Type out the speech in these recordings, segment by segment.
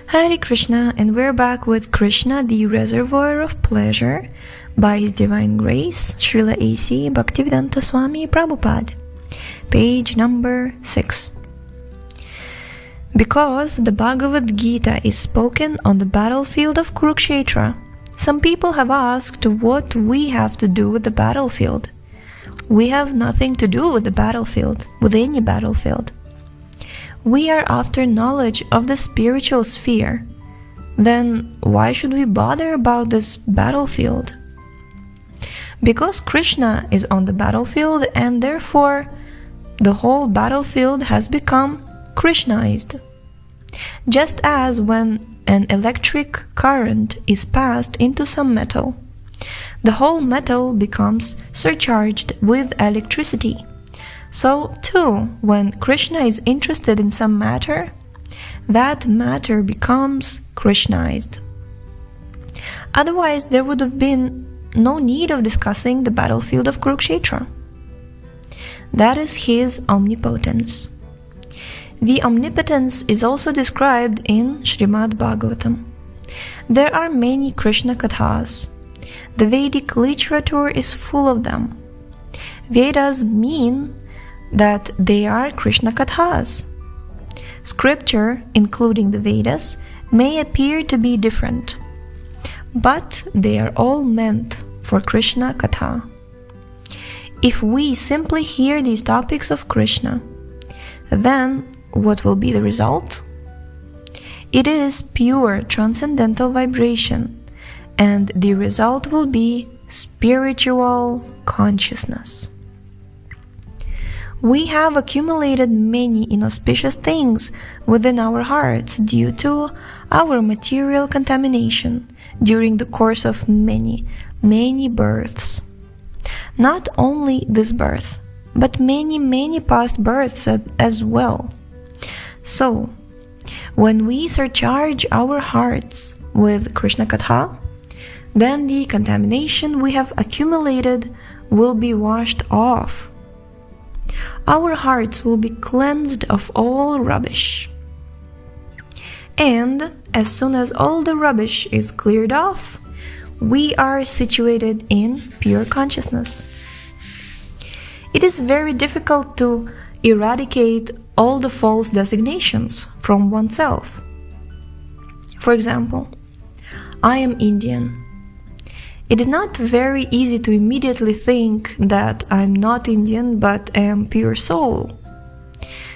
Hare Krishna, and we're back with Kṛṣṇa, the Reservoir of Pleasure, by His Divine Grace, Srila A.C. Bhaktivedanta Swami Prabhupada. Page number 6. Because the Bhagavad Gita is spoken on the battlefield of Kurukshetra, some people have asked what we have to do with the battlefield. We have nothing to do with the battlefield, with any battlefield. We are after knowledge of the spiritual sphere. Then why should we bother about this battlefield? Because Kṛṣṇa is on the battlefield, and therefore the whole battlefield has become Kṛṣṇaized. Just as when an electric current is passed into some metal, the whole metal becomes surcharged with electricity. So too, when Kṛṣṇa is interested in some matter, that matter becomes Kṛṣṇaized. Otherwise, there would have been no need of discussing the battlefield of Kurukshetra. That is His omnipotence. The omnipotence is also described in Srimad Bhagavatam. There are many Kṛṣṇa kathas. The Vedic literature is full of them. Vedas mean that they are Kṛṣṇa kathas. Scripture, including the Vedas, may appear to be different, but they are all meant for Kṛṣṇa katha. If we simply hear these topics of Kṛṣṇa, then what will be the result? It is pure transcendental vibration, and the result will be spiritual consciousness. We have accumulated many inauspicious things within our hearts due to our material contamination during the course of many, many births. Not only this birth, but many, many past births as well. So, when we surcharge our hearts with Kṛṣṇa Katha, then the contamination we have accumulated will be washed off. Our hearts will be cleansed of all rubbish. And as soon as all the rubbish is cleared off, we are situated in pure consciousness. It is very difficult to eradicate all the false designations from oneself. For example, I am Indian. It is not very easy to immediately think that I'm not Indian but am pure soul.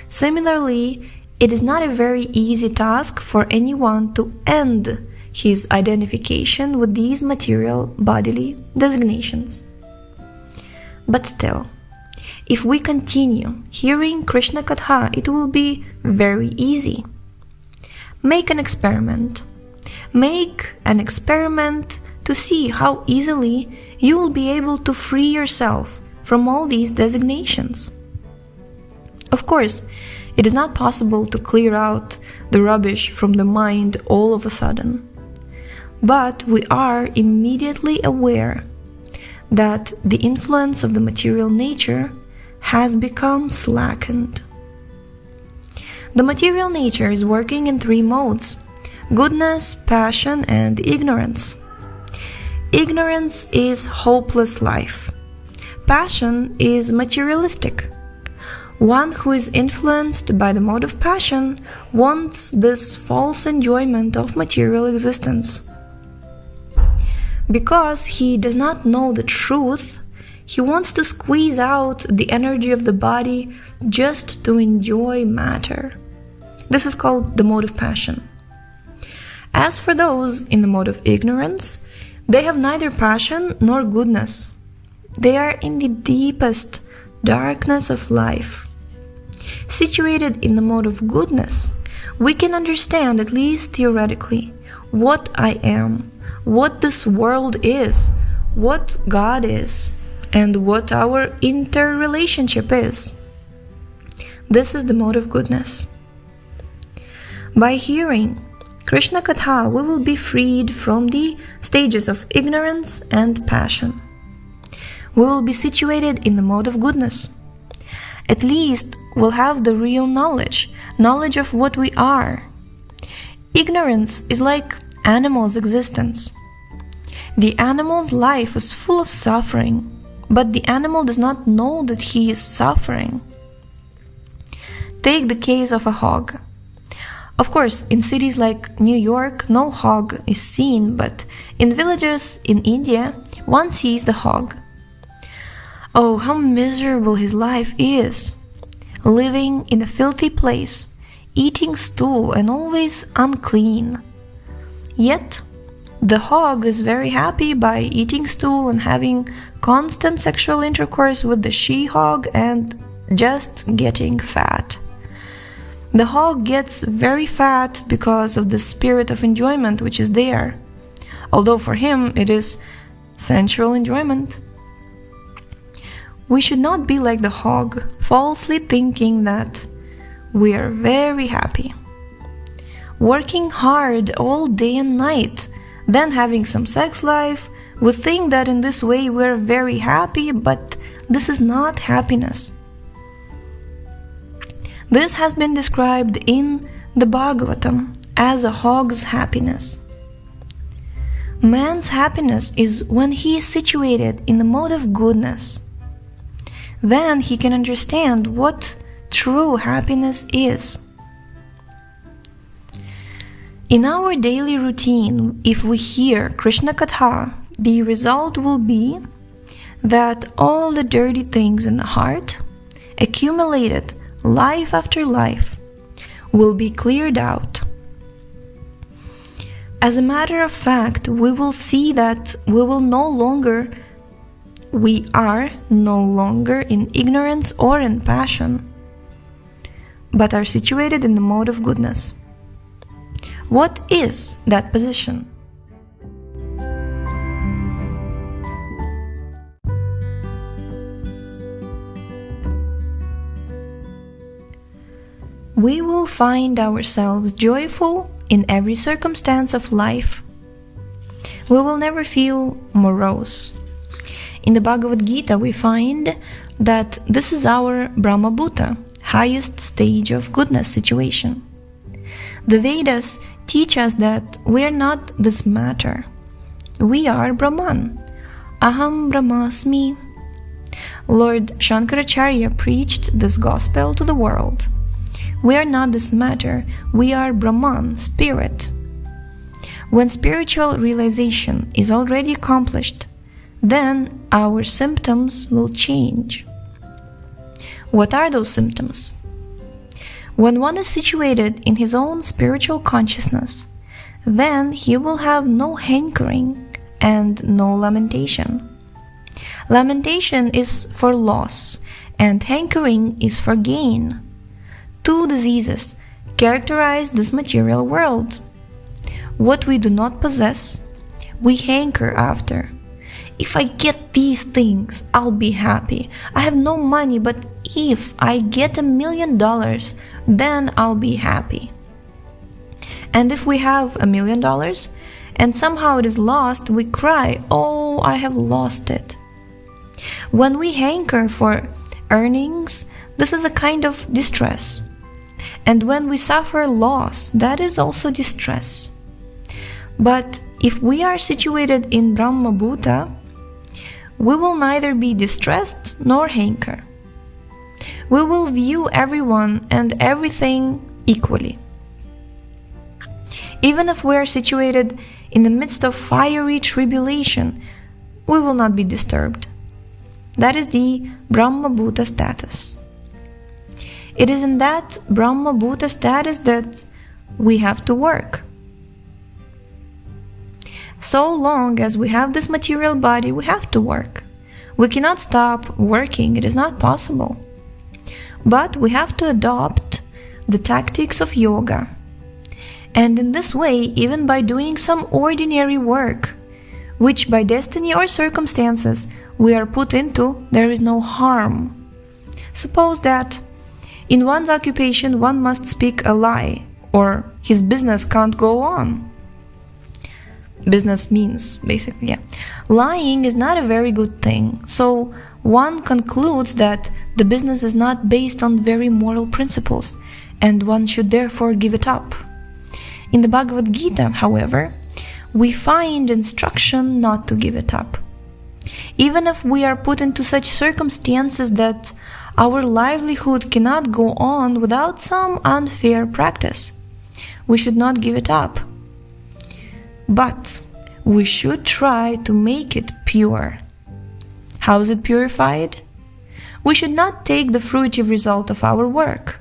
Similarly, it is not a very easy task for anyone to end his identification with these material bodily designations. But still, if we continue hearing Kṛṣṇa Katha, it will be very easy. Make an experiment. Make an experiment to see how easily you will be able to free yourself from all these designations. Of course, it is not possible to clear out the rubbish from the mind all of a sudden, but we are immediately aware that the influence of the material nature has become slackened. The material nature is working in 3 modes: goodness, passion, and ignorance. Ignorance is hopeless life. Passion is materialistic. One who is influenced by the mode of passion wants this false enjoyment of material existence. Because he does not know the truth, he wants to squeeze out the energy of the body just to enjoy matter. This is called the mode of passion. As for those in the mode of ignorance, they have neither passion nor goodness. They are in the deepest darkness of life. Situated in the mode of goodness, we can understand, at least theoretically, what I am, what this world is, what God is, and what our interrelationship is. This is the mode of goodness. By hearing Kṛṣṇa Katha, we will be freed from the stages of ignorance and passion. We will be situated in the mode of goodness. At least we'll have the real knowledge of what we are. Ignorance is like animal's existence. The animal's life is full of suffering, but the animal does not know that he is suffering. Take the case of a hog. Of course, in cities like New York, no hog is seen, but in villages in India, one sees the hog. Oh, how miserable his life is, living in a filthy place, eating stool and always unclean. Yet, the hog is very happy by eating stool and having constant sexual intercourse with the she-hog and just getting fat. The hog gets very fat because of the spirit of enjoyment which is there, although for him it is sensual enjoyment. We should not be like the hog, falsely thinking that we are very happy, working hard all day and night, then having some sex life. We think that in this way we're very happy, but this is not happiness. This has been described in the Bhagavatam as a hog's happiness. Man's happiness is when he is situated in the mode of goodness. Then he can understand what true happiness is. In our daily routine, if we hear Kṛṣṇa Katha, the result will be that all the dirty things in the heart, accumulated life after life, will be cleared out. As a matter of fact, we will see that we are no longer in ignorance or in passion, but are situated in the mode of goodness. What is that position? We will find ourselves joyful in every circumstance of life. We will never feel morose. In the Bhagavad Gita, we find that this is our Brahma Bhuta, highest stage of goodness situation. The Vedas teach us that we are not this matter. We are Brahman. Aham Brahmasmi. Lord Shankaracharya preached this gospel to the world. We are not this matter, we are Brahman, spirit. When spiritual realization is already accomplished, then our symptoms will change. What are those symptoms? When one is situated in his own spiritual consciousness, then he will have no hankering and no lamentation. Lamentation is for loss, and hankering is for gain. Two diseases characterize this material world. What we do not possess, we hanker after. If I get these things, I'll be happy. I have no money, but if I get $1 million, then I'll be happy. And if we have $1 million and somehow it is lost, we cry, oh, I have lost it. When we hanker for earnings, this is a kind of distress. And when we suffer loss, that is also distress. But if we are situated in Brahma Bhuta, we will neither be distressed nor hanker. We will view everyone and everything equally. Even if we are situated in the midst of fiery tribulation, we will not be disturbed. That is the Brahma Bhuta status. It is in that Brahma Bhuta status that we have to work. So long as we have this material body, we have to work. We cannot stop working, it is not possible. But we have to adopt the tactics of yoga. And in this way, even by doing some ordinary work, which by destiny or circumstances we are put into, there is no harm. Suppose that in one's occupation one must speak a lie, or his business can't go on. Business means, basically, lying is not a very good thing, so one concludes that the business is not based on very moral principles, and one should therefore give it up. In the Bhagavad Gita, however, we find instruction not to give it up. Even if we are put into such circumstances that our livelihood cannot go on without some unfair practice, we should not give it up. But we should try to make it pure. How is it purified? We should not take the fruitive result of our work.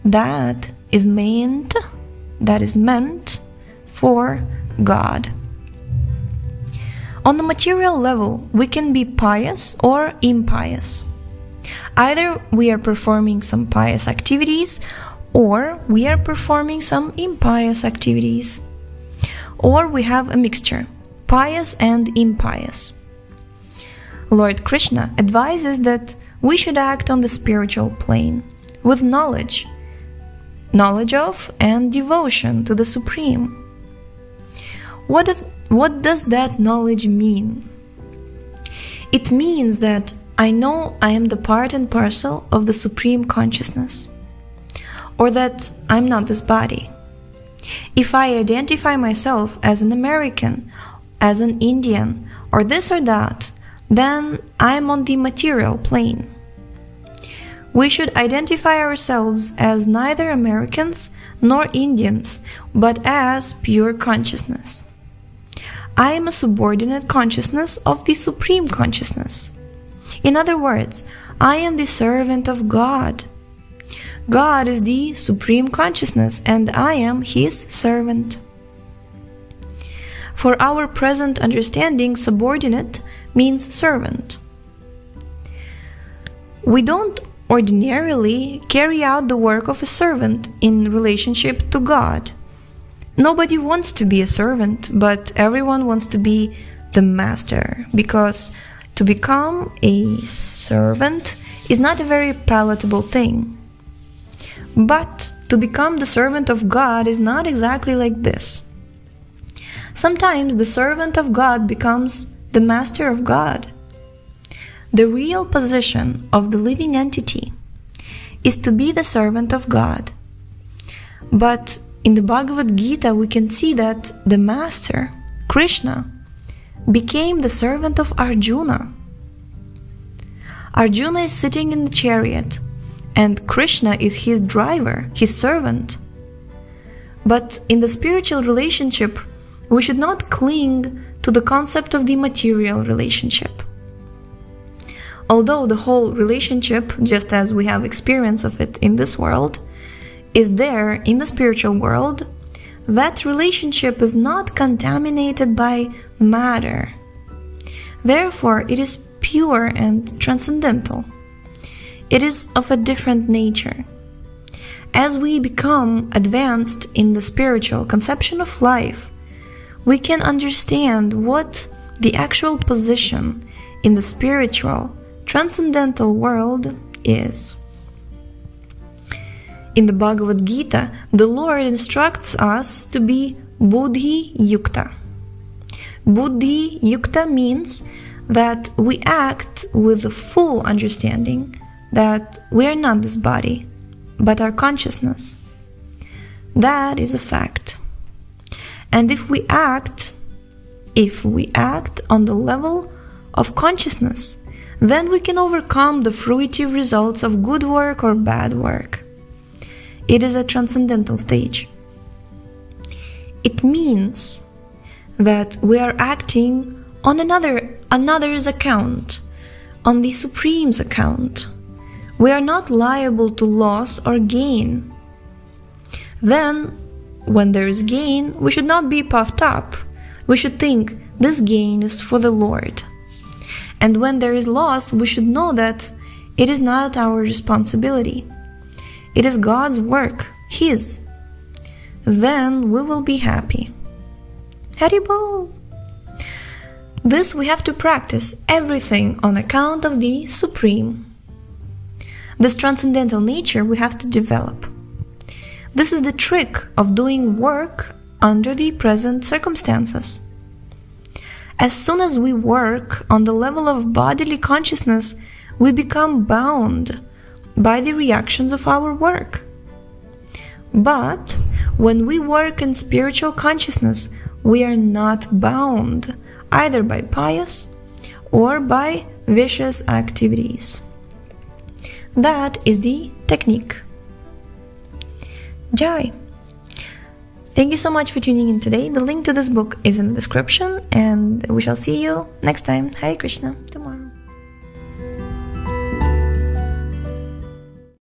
That is meant for God. On the material level, we can be pious or impious. Either we are performing some pious activities, or we are performing some impious activities. Or we have a mixture, pious and impious. Lord Kṛṣṇa advises that we should act on the spiritual plane with knowledge of and devotion to the Supreme. What does that knowledge mean? It means that I know I am the part and parcel of the Supreme Consciousness, or that I'm not this body. If I identify myself as an American, as an Indian, or this or that, then I'm on the material plane. We should identify ourselves as neither Americans nor Indians, but as pure consciousness. I am a subordinate consciousness of the Supreme Consciousness. In other words, I am the servant of God. God is the Supreme Consciousness, and I am His servant. For our present understanding, subordinate means servant. We don't ordinarily carry out the work of a servant in relationship to God. Nobody wants to be a servant, but everyone wants to be the master, because to become a servant is not a very palatable thing. But to become the servant of God is not exactly like this. Sometimes the servant of God becomes the master of God. The real position of the living entity is to be the servant of God. But in the Bhagavad Gita, we can see that the master, Kṛṣṇa, became the servant of Arjuna. Arjuna is sitting in the chariot, and Kṛṣṇa is his driver, his servant. But in the spiritual relationship, we should not cling to the concept of the material relationship. Although the whole relationship, just as we have experience of it in this world, is there in the spiritual world, that relationship is not contaminated by matter. Therefore, it is pure and transcendental. It is of a different nature. As we become advanced in the spiritual conception of life, we can understand what the actual position in the spiritual, transcendental world is. In the Bhagavad Gita, the Lord instructs us to be Buddhi Yukta. Buddhi Yukta means that we act with the full understanding that we are not this body, but our consciousness. That is a fact. And if we act on the level of consciousness, then we can overcome the fruitive results of good work or bad work. It is a transcendental stage. It means that we are acting on another's account, on the Supreme's account. We are not liable to loss or gain. Then, when there is gain, we should not be puffed up. We should think, this gain is for the Lord. And when there is loss, we should know that it is not our responsibility. It is God's work, His. Then we will be happy. Haribol! This we have to practice everything on account of the Supreme. This transcendental nature we have to develop. This is the trick of doing work under the present circumstances. As soon as we work on the level of bodily consciousness, we become bound by the reactions of our work. But When we work in spiritual consciousness, we are not bound either by pious or by vicious activities. That is the technique. Jai. Thank you so much for tuning in today. The link to this book is in the description, and we shall see you next time. Hare Krishna. Tomorrow.